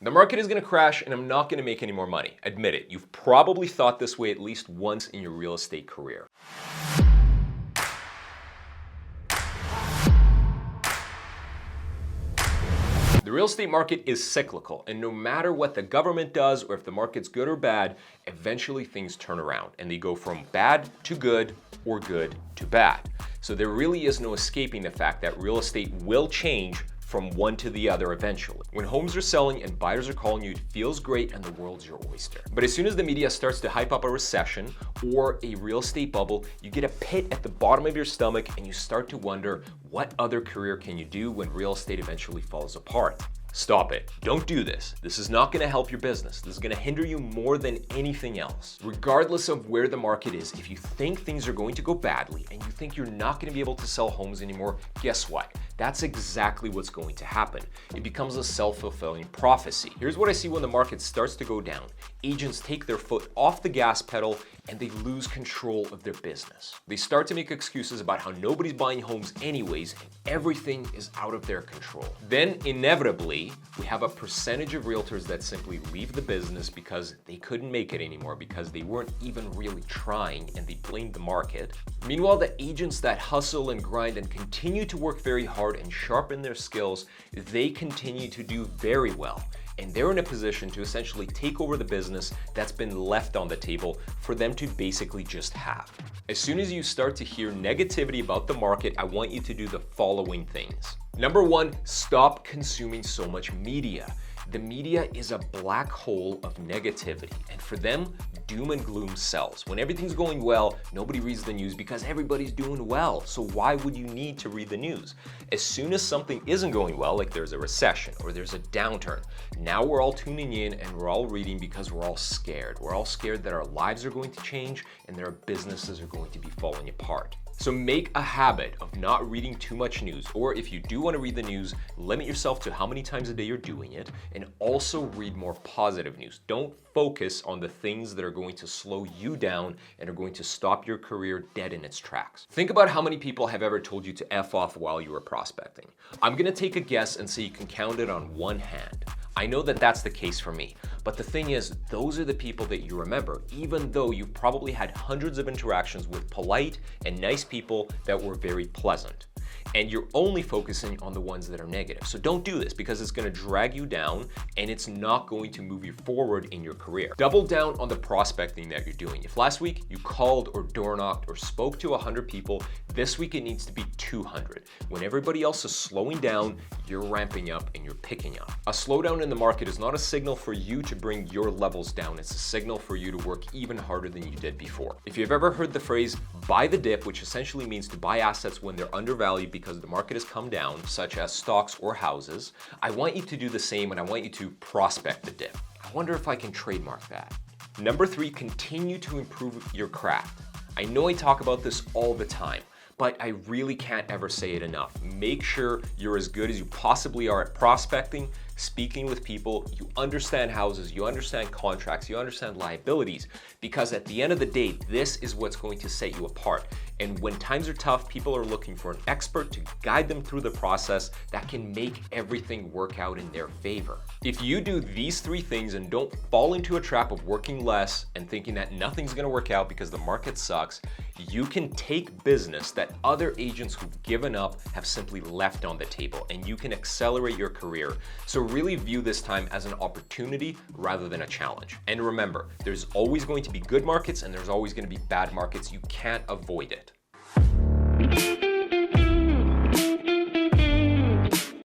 The market is going to crash and I'm not going to make any more money. Admit it, you've probably thought this way at least once in your real estate career. The real estate market is cyclical, and no matter what the government does or if the market's good or bad, eventually things turn around and they go from bad to good or good to bad. So there really is no escaping the fact that real estate will change from one to the other eventually. When homes are selling and buyers are calling you, it feels great and the world's your oyster. But as soon as the media starts to hype up a recession or a real estate bubble, you get a pit at the bottom of your stomach and you start to wonder, what other career can you do when real estate eventually falls apart? Stop it. Don't do this. This is not going to help your business. This is going to hinder you more than anything else. Regardless of where the market is, if you think things are going to go badly and you think you're not going to be able to sell homes anymore, guess what? That's exactly what's going to happen. It becomes a self-fulfilling prophecy. Here's what I see when the market starts to go down. Agents take their foot off the gas pedal and they lose control of their business. They start to make excuses about how nobody's buying homes anyways, and everything is out of their control. Then inevitably, we have a percentage of realtors that simply leave the business because they couldn't make it anymore, because they weren't even really trying and they blamed the market. Meanwhile, the agents that hustle and grind and continue to work very hard and sharpen their skills, they continue to do very well. And they're in a position to essentially take over the business that's been left on the table for them to basically just have. As soon as you start to hear negativity about the market, I want you to do the following things. Number one, stop consuming so much media. The media is a black hole of negativity, and for them, doom and gloom sells. When everything's going well, nobody reads the news because everybody's doing well. So why would you need to read the news? As soon as something isn't going well, like there's a recession or there's a downturn, now we're all tuning in and we're all reading because we're all scared. We're all scared that our lives are going to change and that our businesses are going to be falling apart. So make a habit of not reading too much news, or if you do want to read the news, limit yourself to how many times a day you're doing it, and also read more positive news. Don't focus on the things that are going to slow you down and are going to stop your career dead in its tracks. Think about how many people have ever told you to F off while you were prospecting. I'm going to take a guess and say you can count it on one hand. I know that that's the case for me, but the thing is, those are the people that you remember, even though you've probably had hundreds of interactions with polite and nice people that were very pleasant. And you're only focusing on the ones that are negative. So don't do this because it's going to drag you down and it's not going to move you forward in your career. Double down on the prospecting that you're doing. If last week you called or door knocked or spoke to 100 people, this week it needs to be 200. When everybody else is slowing down, you're ramping up and you're picking up. A slowdown in the market is not a signal for you to bring your levels down. It's a signal for you to work even harder than you did before. If you've ever heard the phrase buy the dip, which essentially means to buy assets when they're undervalued because the market has come down, such as stocks or houses, I want you to do the same and I want you to prospect the dip. I wonder if I can trademark that. Number three, continue to improve your craft. I know I talk about this all the time, but I really can't ever say it enough. Make sure you're as good as you possibly are at prospecting, speaking with people, you understand houses, you understand contracts, you understand liabilities, because at the end of the day, this is what's going to set you apart. And when times are tough, people are looking for an expert to guide them through the process that can make everything work out in their favor. If you do these three things and don't fall into a trap of working less and thinking that nothing's gonna work out because the market sucks, you can take business that other agents who've given up have simply left on the table, and you can accelerate your career. So really view this time as an opportunity rather than a challenge. And remember, there's always going to be good markets and there's always going to be bad markets. You can't avoid it.